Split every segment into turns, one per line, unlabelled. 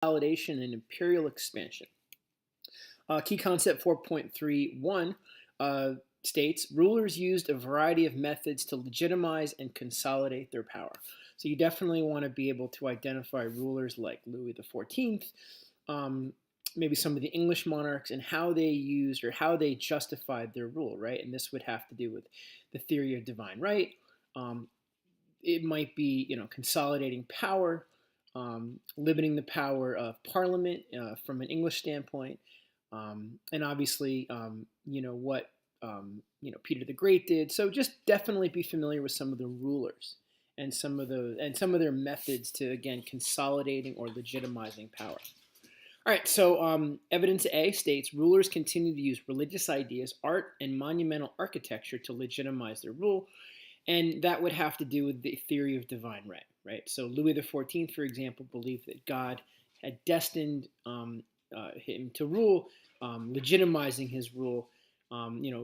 consolidation and imperial expansion. Key concept 4.31 states rulers used a variety of methods to legitimize and consolidate their power. So you definitely want to be able to identify rulers like Louis XIV, maybe some of the English monarchs, and how they used or how they justified their rule, right? And this would have to do with the theory of divine right. Um, it might be, consolidating power, limiting the power of Parliament from an English standpoint, and obviously, what Peter the Great did. So just definitely be familiar with some of the rulers and some of their methods to again consolidating or legitimizing power. All right, so evidence A states rulers continue to use religious ideas, art, and monumental architecture to legitimize their rule, and that would have to do with the theory of divine right, right? So Louis XIV, for example, believed that God had destined him to rule, legitimizing his rule.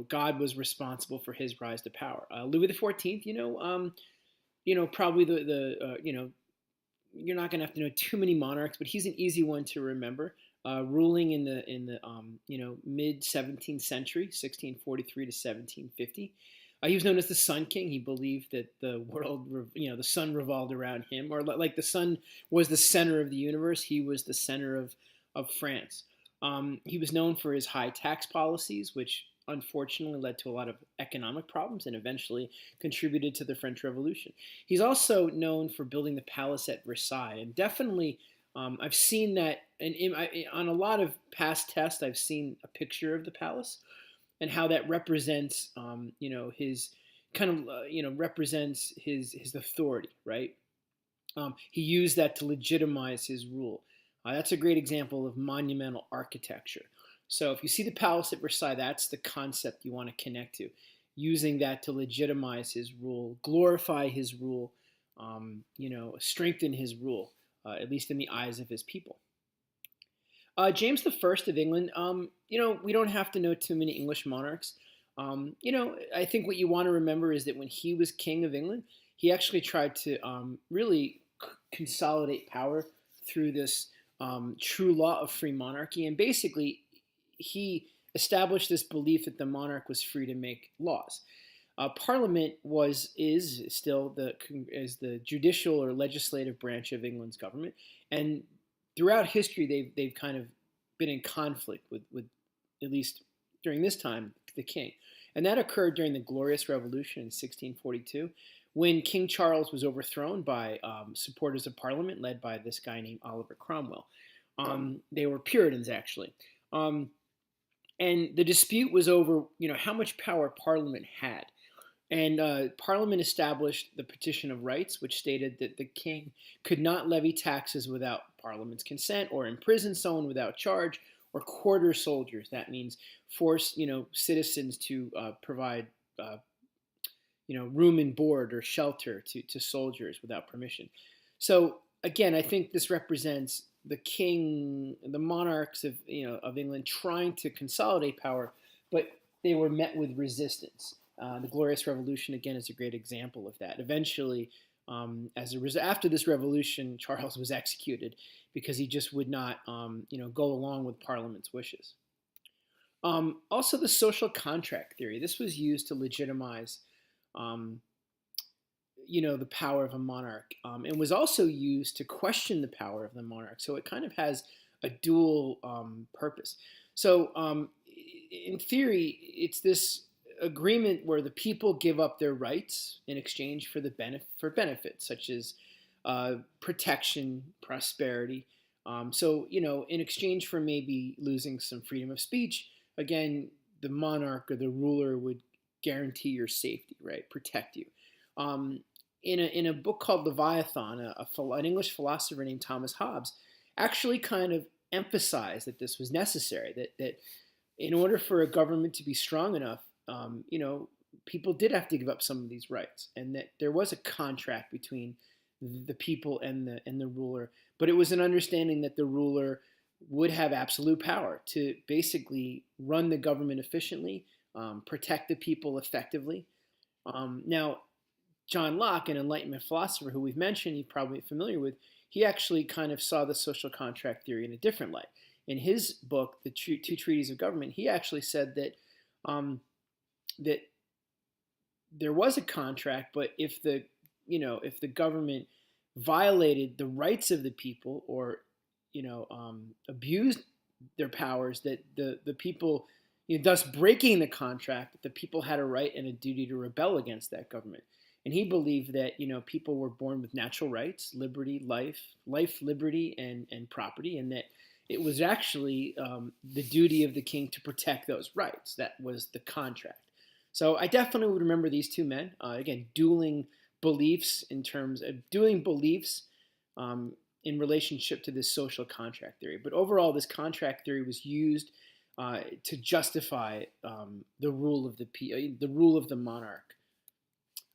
God was responsible for his rise to power. Louis XIV, probably you're not going to have to know too many monarchs, but he's an easy one to remember. Ruling in the mid 17th century, 1643 to 1750. He was known as the Sun King. He believed that the world, the sun revolved around him, or like the sun was the center of the universe. He was the center of France. He was known for his high tax policies, which unfortunately led to a lot of economic problems and eventually contributed to the French Revolution. He's also known for building the palace at Versailles, and definitely I've seen that, and on a lot of past tests, I've seen a picture of the palace and how that represents, his kind of, represents his authority, right? He used that to legitimize his rule. That's a great example of monumental architecture. So if you see the palace at Versailles, that's the concept you want to connect to, using that to legitimize his rule, glorify his rule, strengthen his rule, at least in the eyes of his people. James the First of England, we don't have to know too many English monarchs. I think what you want to remember is that when he was king of England, he actually tried to really consolidate power through this true law of free monarchy, and basically he established this belief that the monarch was free to make laws. Parliament is still the judicial or legislative branch of England's government, and throughout history they've kind of been in conflict with at least during this time the king, and that occurred during the Glorious Revolution in 1642 when King Charles was overthrown by supporters of Parliament led by this guy named Oliver Cromwell. They were Puritans actually. And the dispute was over, how much power Parliament had. And Parliament established the Petition of Rights, which stated that the king could not levy taxes without Parliament's consent, or imprison someone without charge, or quarter soldiers. That means force, citizens to provide, room and board or shelter to soldiers without permission. So again, I think this represents the king, the monarchs of England trying to consolidate power, but they were met with resistance. The Glorious Revolution again is a great example of that. Eventually, after this revolution, Charles was executed because he just would not, go along with Parliament's wishes. Also, the social contract theory. This was used to legitimize the power of a monarch, and was also used to question the power of the monarch. So it kind of has a dual purpose. So in theory, it's this agreement where the people give up their rights in exchange for benefits such as protection, prosperity. In exchange for maybe losing some freedom of speech, again, the monarch or the ruler would guarantee your safety, right? Protect you. In a book called Leviathan, an English philosopher named Thomas Hobbes actually kind of emphasized that this was necessary, that in order for a government to be strong enough, people did have to give up some of these rights, and that there was a contract between the people and the ruler, but it was an understanding that the ruler would have absolute power to basically run the government efficiently, protect the people effectively. Now, John Locke, an Enlightenment philosopher who we've mentioned, you're probably familiar with, he actually kind of saw the social contract theory in a different light. In his book, The Two Treaties of Government, he actually said that that there was a contract, but if the government violated the rights of the people or abused their powers, that the people, thus breaking the contract, that the people had a right and a duty to rebel against that government. And he believed that people were born with natural rights, liberty, life, liberty, and property, and that it was actually the duty of the king to protect those rights. That was the contract. So I definitely would remember these two men. Again, dueling beliefs in relationship to this social contract theory. But overall, this contract theory was used to justify the rule of the rule of the monarch.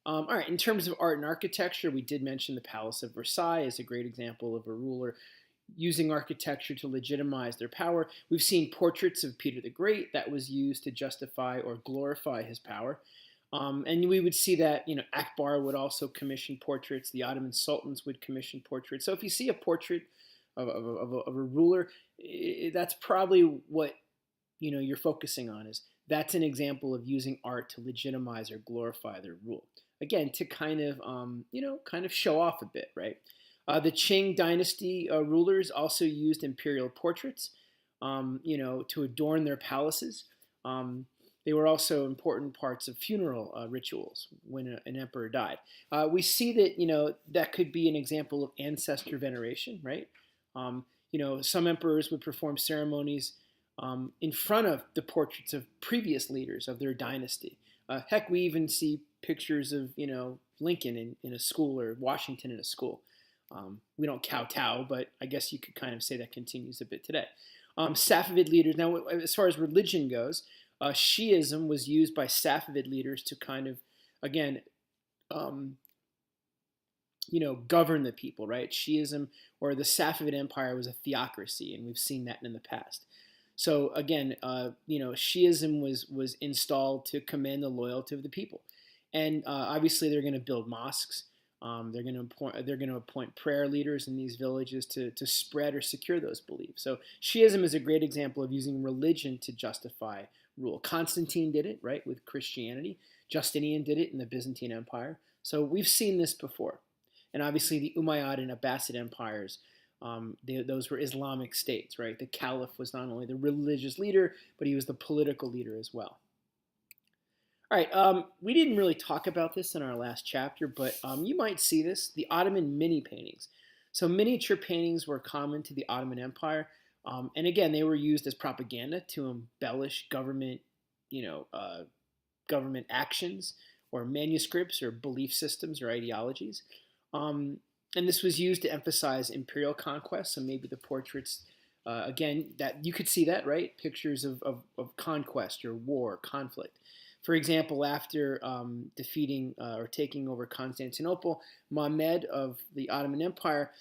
All right, in terms of art and architecture, we did mention the Palace of Versailles as a great example of a ruler using architecture to legitimize their power. We've seen portraits of Peter the Great that was used to justify or glorify his power. And we would see that, Akbar would also commission portraits. The Ottoman sultans would commission portraits. So if you see a portrait of a ruler, that's probably what, you're focusing on. Is that's an example of using art to legitimize or glorify their rule. Again, to kind of show off a bit, right? The Qing dynasty rulers also used imperial portraits, to adorn their palaces. They were also important parts of funeral rituals when an emperor died. We see that that could be an example of ancestor veneration, right? Some emperors would perform ceremonies in front of the portraits of previous leaders of their dynasty. Heck, we even see pictures of Lincoln in a school, or Washington in a school. We don't kowtow, but I guess you could kind of say that continues a bit today. Safavid leaders. Now, as far as religion goes, Shi'ism was used by Safavid leaders to kind of, again, govern the people, right? Shi'ism, or the Safavid Empire, was a theocracy, and we've seen that in the past. So again, Shi'ism was installed to command the loyalty of the people, and obviously they're going to build mosques. They're going to appoint prayer leaders in these villages to spread or secure those beliefs. So Shi'ism is a great example of using religion to justify rule. Constantine did it, right, with Christianity. Justinian did it in the Byzantine Empire. So we've seen this before. And obviously the Umayyad and Abbasid empires, those were Islamic states, right? The Caliph was not only the religious leader, but he was the political leader as well. All right, we didn't really talk about this in our last chapter, but you might see this, the Ottoman mini paintings. So miniature paintings were common to the Ottoman Empire. And again, they were used as propaganda to embellish government actions or manuscripts or belief systems or ideologies. And this was used to emphasize imperial conquest. So maybe the portraits, again, that you could see that, right? Pictures of conquest or war, conflict. For example, after defeating or taking over Constantinople, Mehmed of the Ottoman Empire,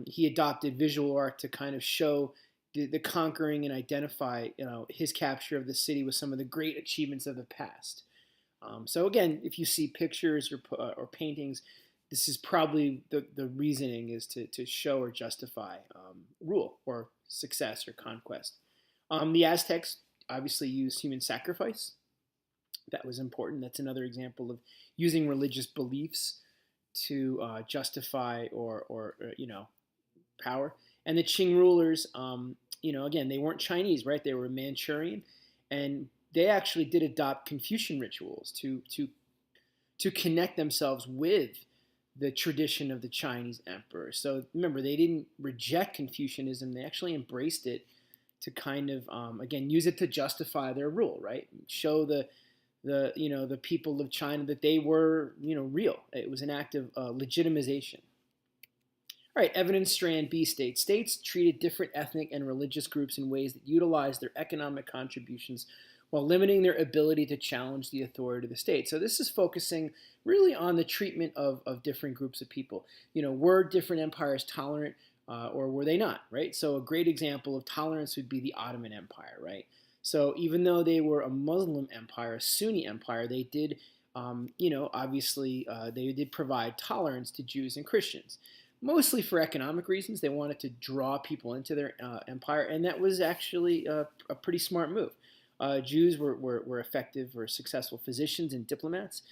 he adopted visual art to kind of show the conquering and identify his capture of the city with some of the great achievements of the past. So again, if you see pictures or paintings, this is probably the reasoning is to show or justify rule or success or conquest. The Aztecs obviously used human sacrifice. That was important. That's another example of using religious beliefs to justify or power. And the Qing rulers, again, they weren't Chinese, right? They were Manchurian, and they actually did adopt Confucian rituals to connect themselves with the tradition of the Chinese emperor. So remember, they didn't reject Confucianism; they actually embraced it to kind of, again, use it to justify their rule, right? Show the people of China that they were real. It was an act of legitimization. All right, evidence strand B states. States treated different ethnic and religious groups in ways that utilized their economic contributions while limiting their ability to challenge the authority of the state. So this is focusing really on the treatment of different groups of people. Were different empires tolerant or were they not, right? So a great example of tolerance would be the Ottoman Empire, right? So even though they were a Muslim empire, a Sunni empire, they did, obviously they did provide tolerance to Jews and Christians. mostly for economic reasons. They wanted to draw people into their empire, and that was actually a pretty smart move. Jews were effective or successful physicians and diplomats.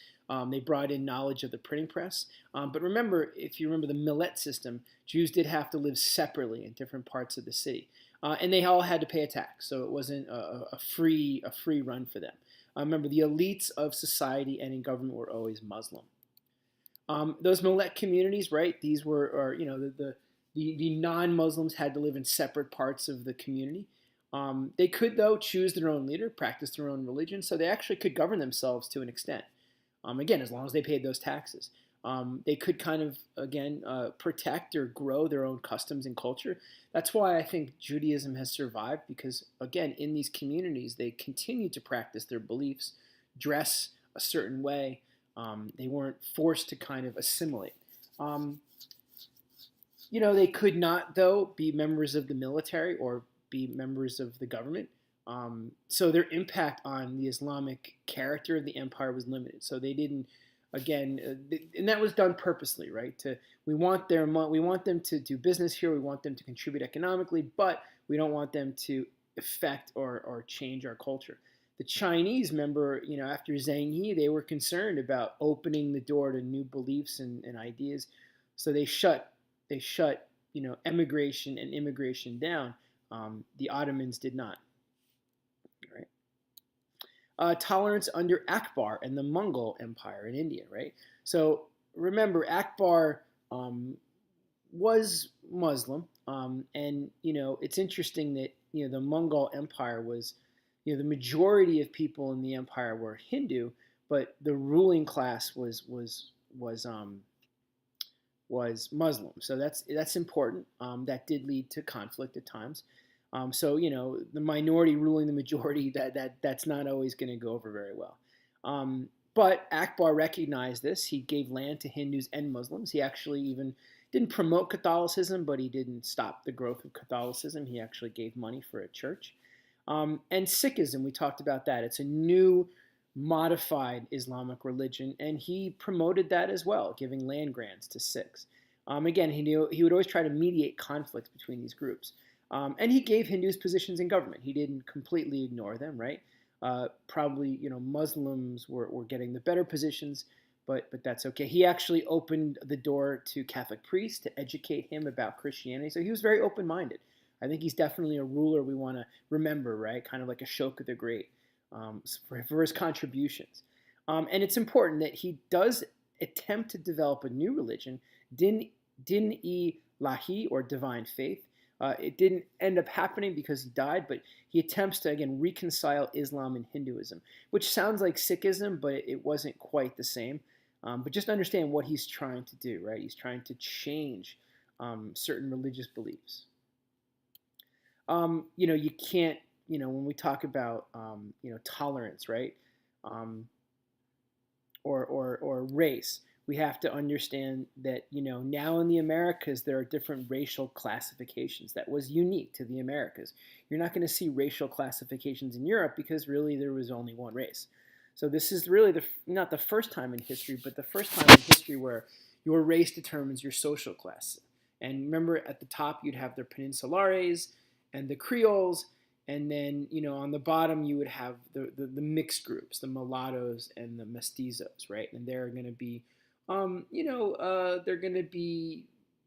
They brought in knowledge of the printing press. But remember, if you remember the millet system, Jews did have to live separately in different parts of the city. And they all had to pay a tax, so it wasn't a free run for them. Remember, the elites of society and in government were always Muslim. Those millet communities, right? These were, or you know, the non-Muslims had to live in separate parts of the community. They could, though, choose their own leader, practice their own religion, so they actually could govern themselves to an extent. Again, as long as they paid those taxes. They could kind of, again, protect or grow their own customs and culture. That's why I think Judaism has survived because, again, in these communities, they continue to practice their beliefs, dress a certain way. They weren't forced to kind of assimilate. They could not, though, be members of the military or be members of the government. So their impact on the Islamic character of the empire was limited. So they didn't, again, and that was done purposely, right? We want them to do business here. We want them to contribute economically, but we don't want them to affect or change our culture. The Chinese, remember, after Zhang Yi, they were concerned about opening the door to new beliefs and ideas, so they shut emigration and immigration down. The Ottomans did not. Right. Tolerance under Akbar and the Mughal Empire in India, right? So remember, Akbar was Muslim, and it's interesting that the Mughal Empire was, the majority of people in the empire were Hindu, but the ruling class was Muslim. So that's important. That did lead to conflict at times. So the minority ruling the majority, that's not always going to go over very well. But Akbar recognized this. He gave land to Hindus and Muslims. He actually even didn't promote Catholicism, but he didn't stop the growth of Catholicism. He actually gave money for a church. And Sikhism, we talked about that. It's a new modified Islamic religion, and he promoted that as well, giving land grants to Sikhs. Again, he would always try to mediate conflicts between these groups. And he gave Hindus positions in government. He didn't completely ignore them, right? Probably, Muslims were getting the better positions, but that's okay. He actually opened the door to Catholic priests to educate him about Christianity. So he was very open-minded. I think he's definitely a ruler we want to remember, right? Kind of like Ashoka the Great, for his contributions. And it's important that he does attempt to develop a new religion, Din-e-Ilahi, or divine faith. It didn't end up happening because he died, but he attempts to, again, reconcile Islam and Hinduism, which sounds like Sikhism, but it wasn't quite the same. But just understand what he's trying to do, right? He's trying to change certain religious beliefs. You can't, when we talk about, tolerance, right? Or race, we have to understand that, now in the Americas, there are different racial classifications. That was unique to the Americas. You're not going to see racial classifications in Europe because really there was only one race. So this is really not the first time in history, but the first time in history where your race determines your social class. And remember, at the top, you'd have the Peninsulares and the Creoles, and then, on the bottom, you would have the mixed groups, the mulattoes and the mestizos, right? And they're going to be, they're going to be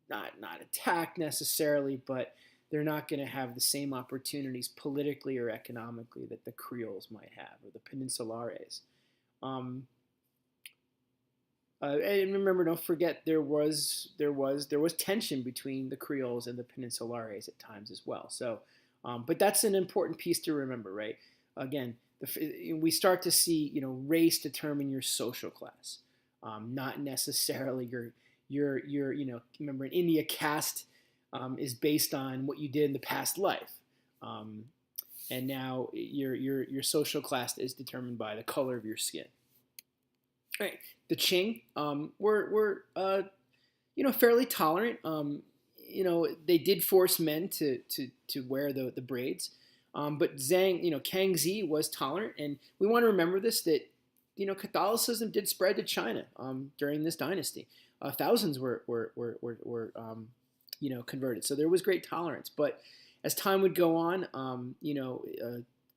not attacked necessarily, but they're not going to have the same opportunities politically or economically that the Creoles might have, or the Peninsulares. And remember, don't forget, there was tension between the Creoles and the Peninsulares at times as well. So, but that's an important piece to remember, right? Again, we start to see, race determine your social class, not necessarily your remember in India, caste is based on what you did in the past life, and now your social class is determined by the color of your skin. All right, the Qing were fairly tolerant. They did force men to wear the braids, but Kangxi was tolerant, and we want to remember this, that Catholicism did spread to China during this dynasty. thousands were converted. So there was great tolerance. But as time would go on,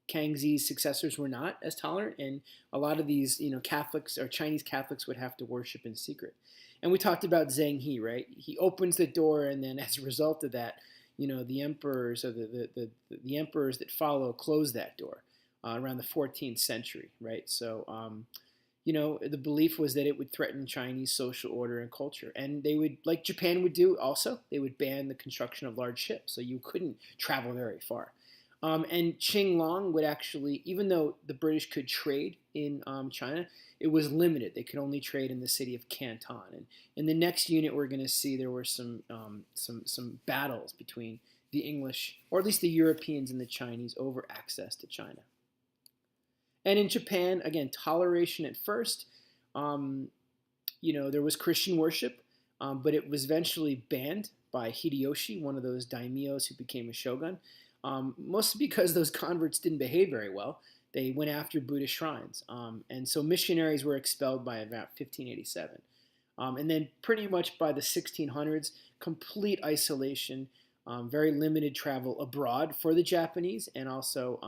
Kangxi's successors were not as tolerant, and a lot of these, Catholics or Chinese Catholics would have to worship in secret. And we talked about Zheng He, right? He opens the door, and then as a result of that, the emperors or the emperors that follow close that door around the 14th century, right? So, the belief was that it would threaten Chinese social order and culture. And they would, like Japan would do also, they would ban the construction of large ships. So you couldn't travel very far. And Qinglong would actually, even though the British could trade in China, it was limited. They could only trade in the city of Canton. And in the next unit, we're going to see there were some battles between the English, or at least the Europeans and the Chinese, over access to China. And in Japan, again, toleration at first. There was Christian worship, but it was eventually banned by Hideyoshi, one of those daimyos who became a shogun, mostly because those converts didn't behave very well. They went after Buddhist shrines. And so missionaries were expelled by about 1587. And then pretty much by the 1600s, complete isolation, very limited travel abroad for the Japanese, and also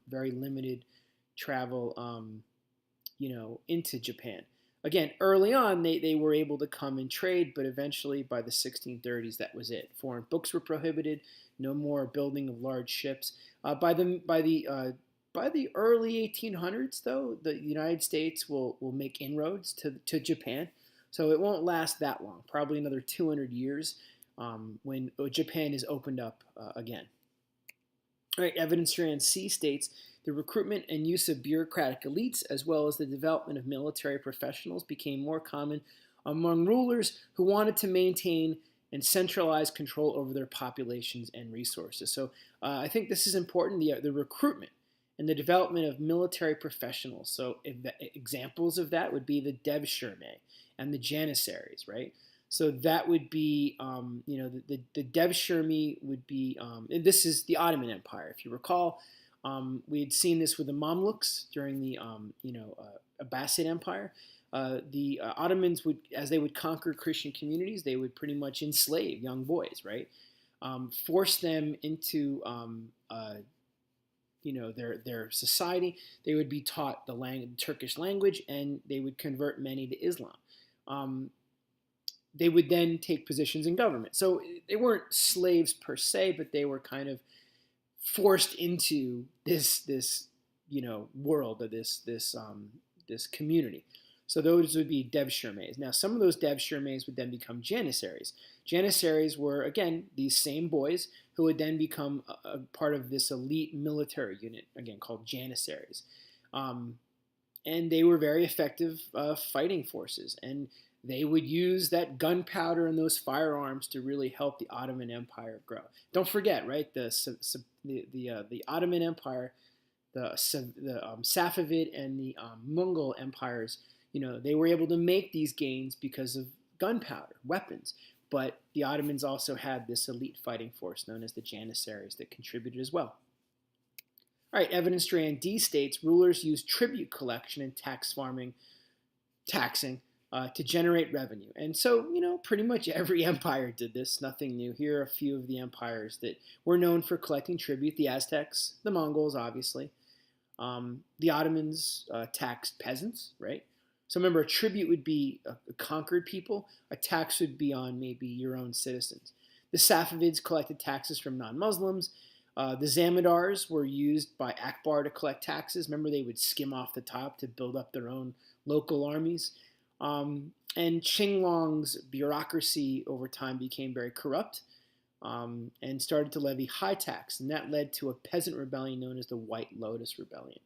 very limited travel, into Japan. Again, early on, they were able to come and trade, but eventually by the 1630s, that was it. Foreign books were prohibited. No more building of large ships. By the early 1800s, though, the United States will make inroads to Japan. So it won't last that long, probably another 200 years when Japan is opened up again. All right, Evidence Strand C states, the recruitment and use of bureaucratic elites, as well as the development of military professionals, became more common among rulers who wanted to maintain and centralize control over their populations and resources. So I think this is important, the recruitment and the development of military professionals. So examples of that would be the Devshirme and the Janissaries, right? So that would be, the Devshirme would be, and this is the Ottoman Empire. If you recall, we had seen this with the Mamluks during the, Abbasid Empire. The Ottomans would, as they would conquer Christian communities, they would pretty much enslave young boys, right? Force them into, their society. They would be taught the Turkish language, and they would convert many to Islam. They would then take positions in government. So they weren't slaves per se, but they were kind of forced into this world, or this community. So those would be Devshirmes. Now, some of those Devshirmes would then become Janissaries. Janissaries were, again, these same boys who would then become a part of this elite military unit, again, called Janissaries. And they were very effective fighting forces. And they would use that gunpowder and those firearms to really help the Ottoman Empire grow. Don't forget, right? The Ottoman Empire, the Safavid and the Mughal empires, they were able to make these gains because of gunpowder, weapons. But the Ottomans also had this elite fighting force known as the Janissaries that contributed as well. All right, Evidence Strand D states rulers used tribute collection and taxing to generate revenue. And so, pretty much every empire did this, nothing new. Here are a few of the empires that were known for collecting tribute: the Aztecs, the Mongols, obviously. The Ottomans taxed peasants, right? So remember, a tribute would be a conquered people. A tax would be on maybe your own citizens. The Safavids collected taxes from non-Muslims. The Zamindars were used by Akbar to collect taxes. Remember, they would skim off the top to build up their own local armies. And Qinglong's bureaucracy over time became very corrupt and started to levy high tax. And that led to a peasant rebellion known as the White Lotus Rebellion.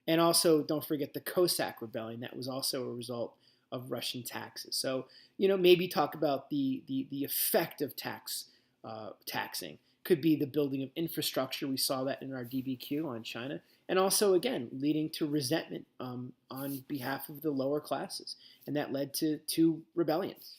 And also, don't forget the Cossack Rebellion. That was also a result of Russian taxes. So, maybe talk about the effect of taxing. Could be the building of infrastructure. We saw that in our DBQ on China. And also, again, leading to resentment on behalf of the lower classes. And that led to two rebellions.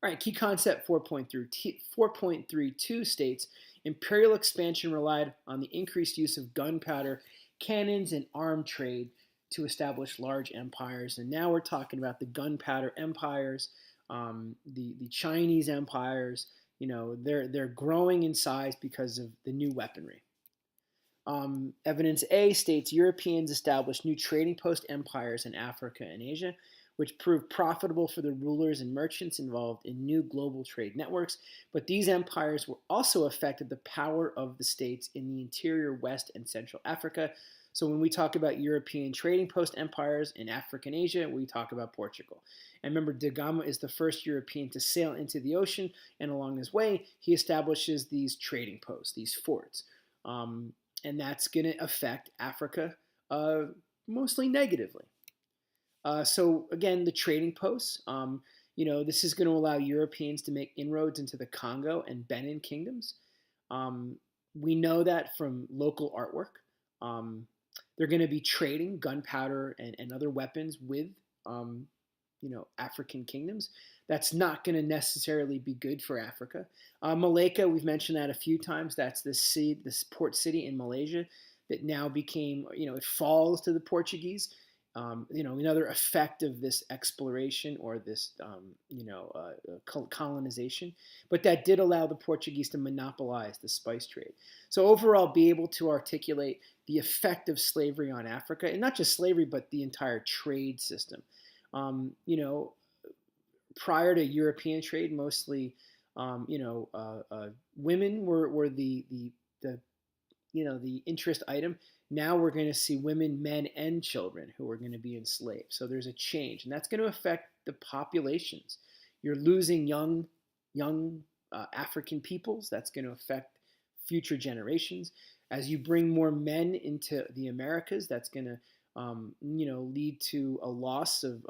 All right, key concept 4.32 states, imperial expansion relied on the increased use of gunpowder, cannons, and armed trade to establish large empires. And now we're talking about the gunpowder empires, the Chinese empires. They're growing in size because of the new weaponry. Evidence A states Europeans established new trading post empires in Africa and Asia, which proved profitable for the rulers and merchants involved in new global trade networks. But these empires were also affected the power of the states in the interior West and Central Africa. So when we talk about European trading post empires in Africa and Asia, we talk about Portugal. And remember, Da Gama is the first European to sail into the ocean, and along his way, he establishes these trading posts, these forts. And that's going to affect Africa mostly negatively. So again, the trading posts, this is going to allow Europeans to make inroads into the Congo and Benin kingdoms. We know that from local artwork. They're going to be trading gunpowder and other weapons with, African kingdoms. That's not going to necessarily be good for Africa. Malacca, we've mentioned that a few times. That's this port city in Malaysia that now became, it falls to the Portuguese. Another effect of this exploration or this, colonization. But that did allow the Portuguese to monopolize the spice trade. So overall, be able to articulate the effect of slavery on Africa, and not just slavery, but the entire trade system. Prior to European trade, mostly, women were the interest item. Now we're going to see women, men, and children who are going to be enslaved. So there's a change, and that's going to affect the populations. You're losing young African peoples. That's going to affect future generations. As you bring more men into the Americas, that's going to lead to a loss of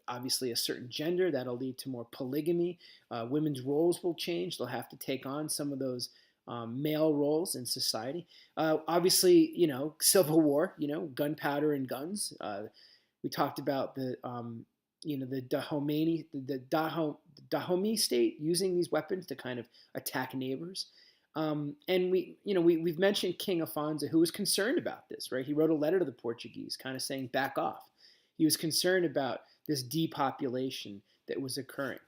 obviously a certain gender. That'll lead to more polygamy. Women's roles will change. They'll have to take on some of those male roles in society. Obviously, Civil War, gunpowder and guns. We talked about the Dahomey state using these weapons to kind of attack neighbors. And we've mentioned King Afonso, who was concerned about this, right? He wrote a letter to the Portuguese kind of saying, back off. He was concerned about this depopulation that was occurring.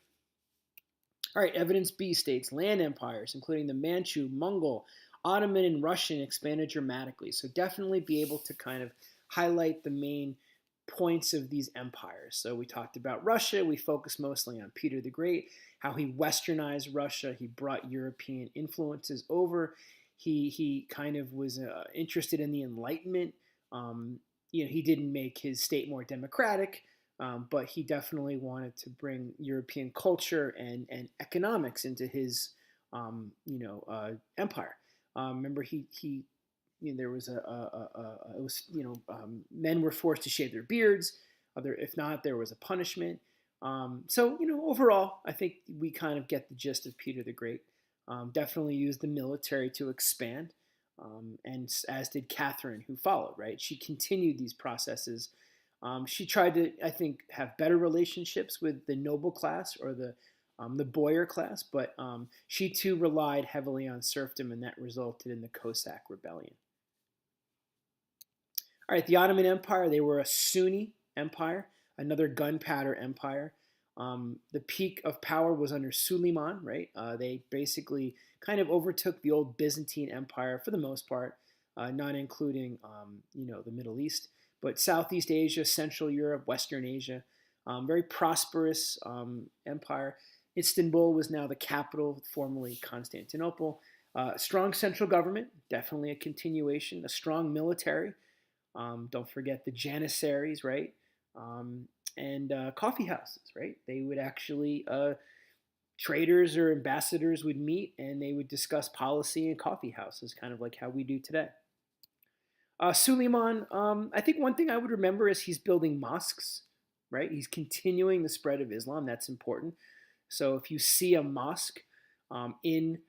All right, evidence B states land empires, including the Manchu, Mongol, Ottoman, and Russian, expanded dramatically. So definitely be able to kind of highlight the main points of these empires. So we talked about Russia. We focused mostly on Peter the Great, how he westernized Russia. He brought European influences over. He kind of was interested in the Enlightenment. He didn't make his state more democratic. But he definitely wanted to bring European culture and economics into his, empire. Remember, there was men were forced to shave their beards. If not, there was a punishment. Overall, I think we kind of get the gist of Peter the Great. Definitely used the military to expand, and as did Catherine, who followed. Right, she continued these processes. She tried to, I think, have better relationships with the noble class or the boyar class, but she too relied heavily on serfdom, and that resulted in the Cossack Rebellion. All right, the Ottoman Empire, they were a Sunni empire, another gunpowder empire. The peak of power was under Suleiman, right? They basically kind of overtook the old Byzantine Empire for the most part, not including, the Middle East. But Southeast Asia, Central Europe, Western Asia, very prosperous empire. Istanbul was now the capital, formerly Constantinople. Strong central government, definitely a continuation. A strong military. Don't forget the Janissaries, right? And coffee houses, right? They would actually, traders or ambassadors would meet and they would discuss policy in coffee houses, kind of like how we do today. Suleiman, I think one thing I would remember is he's building mosques, right? He's continuing the spread of Islam. That's important. So if you see a mosque in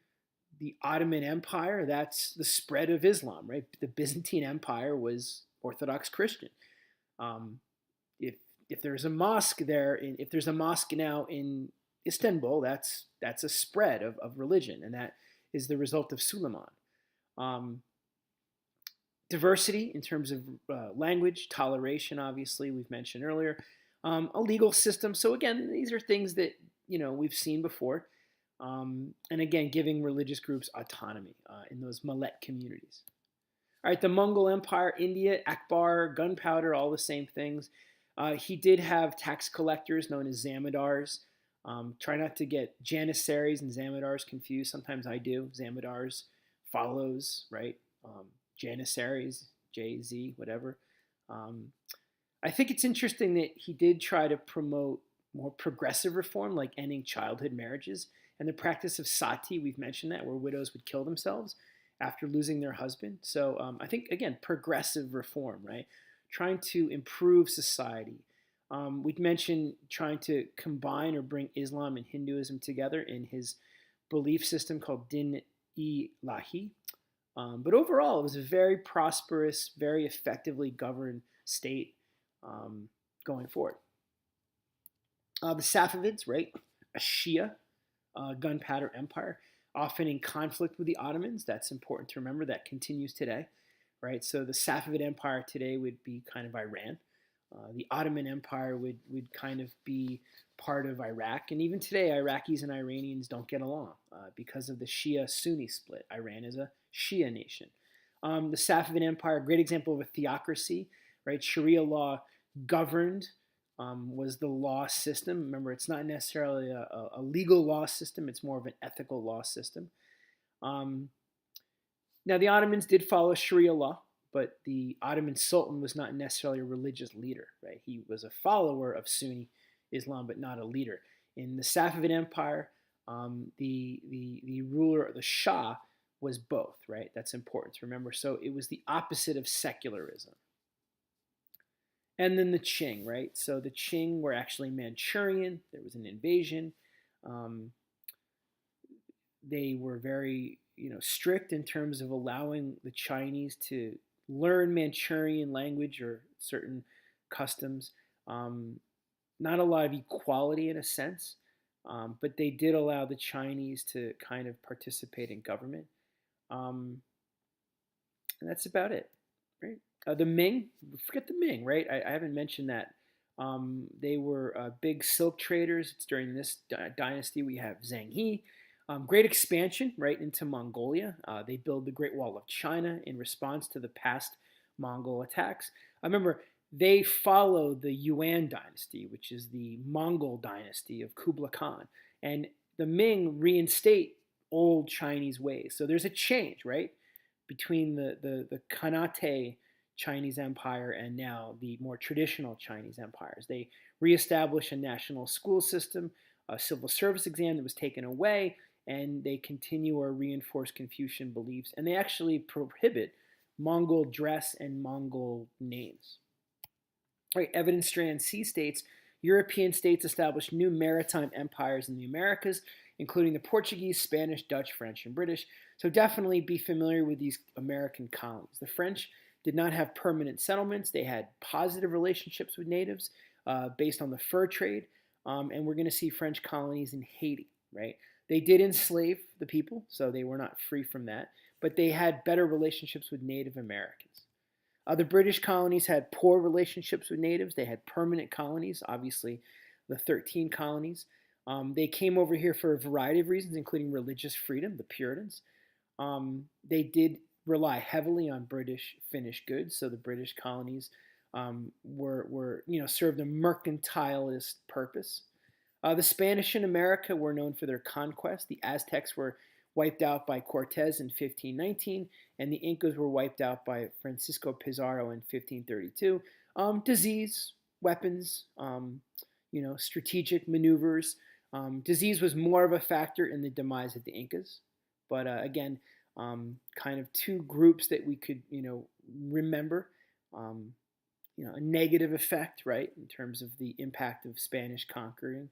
the Ottoman Empire, that's the spread of Islam, right? The Byzantine Empire was Orthodox Christian. If there's a mosque there, if there's a mosque now in Istanbul, that's a spread of religion, and that is the result of Suleiman. Diversity in terms of language, toleration, obviously, we've mentioned earlier, a legal system. So, again, these are things that, we've seen before. And again, giving religious groups autonomy in those Mallet communities. All right, the Mongol Empire, India, Akbar, gunpowder, all the same things. He did have tax collectors known as zamindars. Try not to get janissaries and zamindars confused. Sometimes I do. Zamindars follows, right? Janissaries, JZ, whatever. Um, I think it's interesting that he did try to promote more progressive reform, like ending childhood marriages and the practice of sati. We've mentioned that, where widows would kill themselves after losing their husband. So I think, again, progressive reform, right? Trying to improve society. We've mentioned trying to combine or bring Islam and Hinduism together in his belief system called Din-i-Lahi. But overall, it was a very prosperous, very effectively governed state going forward. The Safavids, right? A Shia gunpowder empire, often in conflict with the Ottomans. That's important to remember. That continues today, right? So the Safavid Empire today would be kind of Iran. The Ottoman Empire would kind of be part of Iraq. And even today, Iraqis and Iranians don't get along because of the Shia-Sunni split. Iran is a Shia nation. The Safavid Empire, a great example of a theocracy, right? Sharia law governed was the law system. Remember, it's not necessarily a legal law system. It's more of an ethical law system. Um, Now, the Ottomans did follow Sharia law, but the Ottoman Sultan was not necessarily a religious leader, right? He was a follower of Sunni Islam, but not a leader. In the Safavid Empire, the ruler, the Shah, was both, right? That's important to remember. So it was the opposite of secularism. And then the Qing, right? So the Qing were actually Manchurian. There was an invasion. Um, they were very, strict in terms of allowing the Chinese to learn Manchurian language or certain customs. Um, Not a lot of equality in a sense, but they did allow the Chinese to kind of participate in government. Um, and that's about it, right? The Ming, forget the Ming, right? I haven't mentioned that. They were big silk traders. It's during this dynasty we have Zheng He. Great expansion right into Mongolia. They build the Great Wall of China in response to the past Mongol attacks. I remember they follow the Yuan dynasty, which is the Mongol dynasty of Kublai Khan. And the Ming reinstate old Chinese ways. So there's a change, right, between the Khanate Chinese Empire and now the more traditional Chinese empires. They reestablish a national school system, a civil service exam that was taken away, and they continue or reinforce Confucian beliefs. And they actually prohibit Mongol dress and Mongol names. Right, Evidence Strand C states European states established new maritime empires in the Americas, including the Portuguese, Spanish, Dutch, French, and British. So definitely be familiar with these American colonies. The French did not have permanent settlements. They had positive relationships with natives based on the fur trade. And we're going to see French colonies in Haiti, right? They did enslave the people, so they were not free from that. But they had better relationships with Native Americans. The British colonies had poor relationships with natives. They had permanent colonies, obviously the 13 colonies. They came over here for a variety of reasons, including religious freedom, the Puritans. They did rely heavily on British finished goods, so the British colonies were served a mercantilist purpose. The Spanish in America were known for their conquest. The Aztecs were wiped out by Cortez in 1519, and the Incas were wiped out by Francisco Pizarro in 1532. Disease, weapons, strategic maneuvers. Disease was more of a factor in the demise of the Incas, but again, kind of two groups that we could, remember. A negative effect, right, in terms of the impact of Spanish conquering.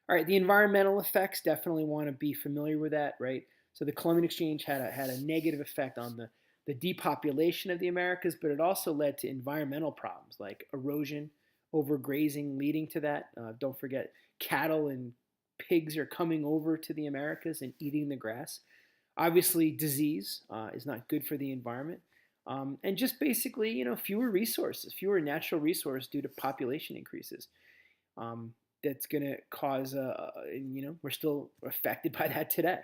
All right, the environmental effects, definitely want to be familiar with that, right? So the Columbian Exchange had a negative effect on the depopulation of the Americas, but it also led to environmental problems like erosion, overgrazing leading to that. Don't forget, cattle and pigs are coming over to the Americas and eating the grass. Obviously, disease is not good for the environment. And just basically, fewer resources, fewer natural resources due to population increases. Um, that's going to cause, and, we're still affected by that today.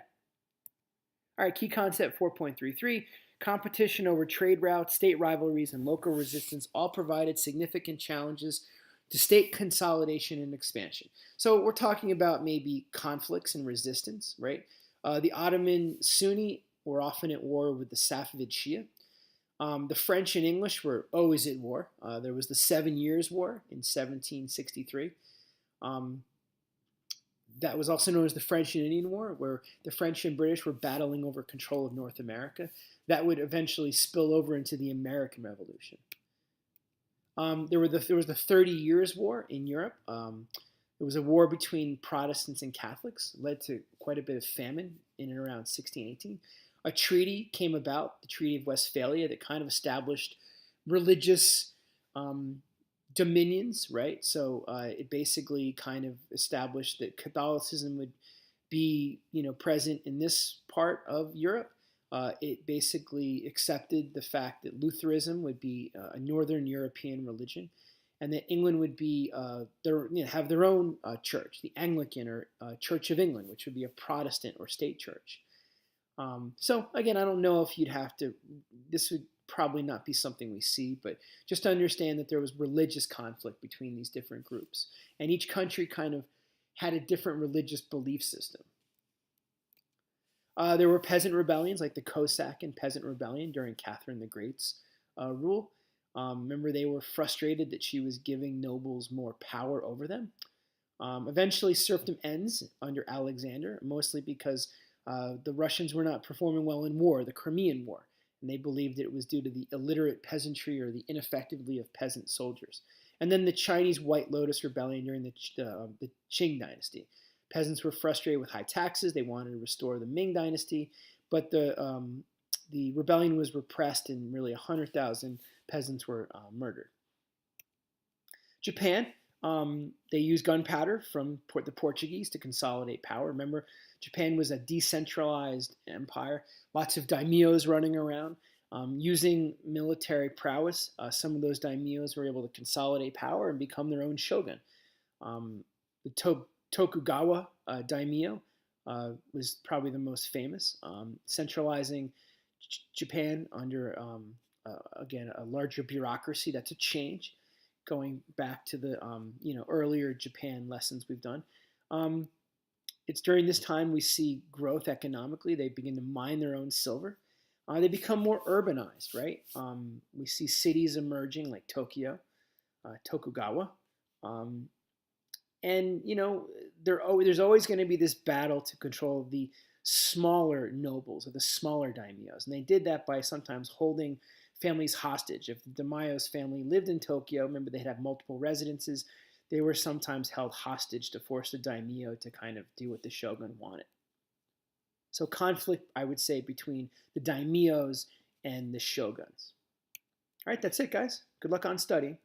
All right, key concept 4.33. Competition over trade routes, state rivalries, and local resistance all provided significant challenges to state consolidation and expansion. So we're talking about maybe conflicts and resistance, right? The Ottoman Sunni were often at war with the Safavid Shia. The French and English were always at war. There was the 7 Years' War in 1763. Um, that was also known as the French and Indian War, where the French and British were battling over control of North America. That would eventually spill over into the American Revolution. There was the 30 Years' War in Europe. It was a war between Protestants and Catholics, led to quite a bit of famine in and around 1618. A treaty came about, the Treaty of Westphalia, that kind of established religious dominions, right? So it basically kind of established that Catholicism would be, present in this part of Europe. It basically accepted the fact that Lutheranism would be a Northern European religion, and that England would be have their own church, the Anglican or Church of England, which would be a Protestant or state church. So again, I don't know if you'd have to. This would probably not be something we see, but just to understand that there was religious conflict between these different groups, and each country kind of had a different religious belief system. There were peasant rebellions like the Cossack and Peasant Rebellion during Catherine the Great's rule. Remember, they were frustrated that she was giving nobles more power over them. Eventually, serfdom ends under Alexander, mostly because the Russians were not performing well in war, the Crimean War, and they believed that it was due to the illiterate peasantry or the ineffectively of peasant soldiers. And then the Chinese White Lotus Rebellion during the Qing Dynasty. Peasants were frustrated with high taxes. They wanted to restore the Ming Dynasty, but the rebellion was repressed, and really 100,000 peasants were murdered. Japan, they used gunpowder from the Portuguese to consolidate power. Remember, Japan was a decentralized empire, lots of daimyos running around. Using military prowess, some of those daimyos were able to consolidate power and become their own shogun. The Tokugawa daimyo was probably the most famous, centralizing Japan under, again, a larger bureaucracy. That's a change, going back to the earlier Japan lessons we've done. It's during this time we see growth economically. They begin to mine their own silver. They become more urbanized, right? We see cities emerging like Tokyo, Tokugawa. And there's always going to be this battle to control the smaller nobles or the smaller daimyos, and they did that by sometimes holding families hostage. If the Daimyo's family lived in Tokyo, remember they'd have multiple residences. They were sometimes held hostage to force the daimyo to kind of do what the shogun wanted. So conflict, I would say, between the daimyos and the shoguns. All right, that's it, guys. Good luck on studying.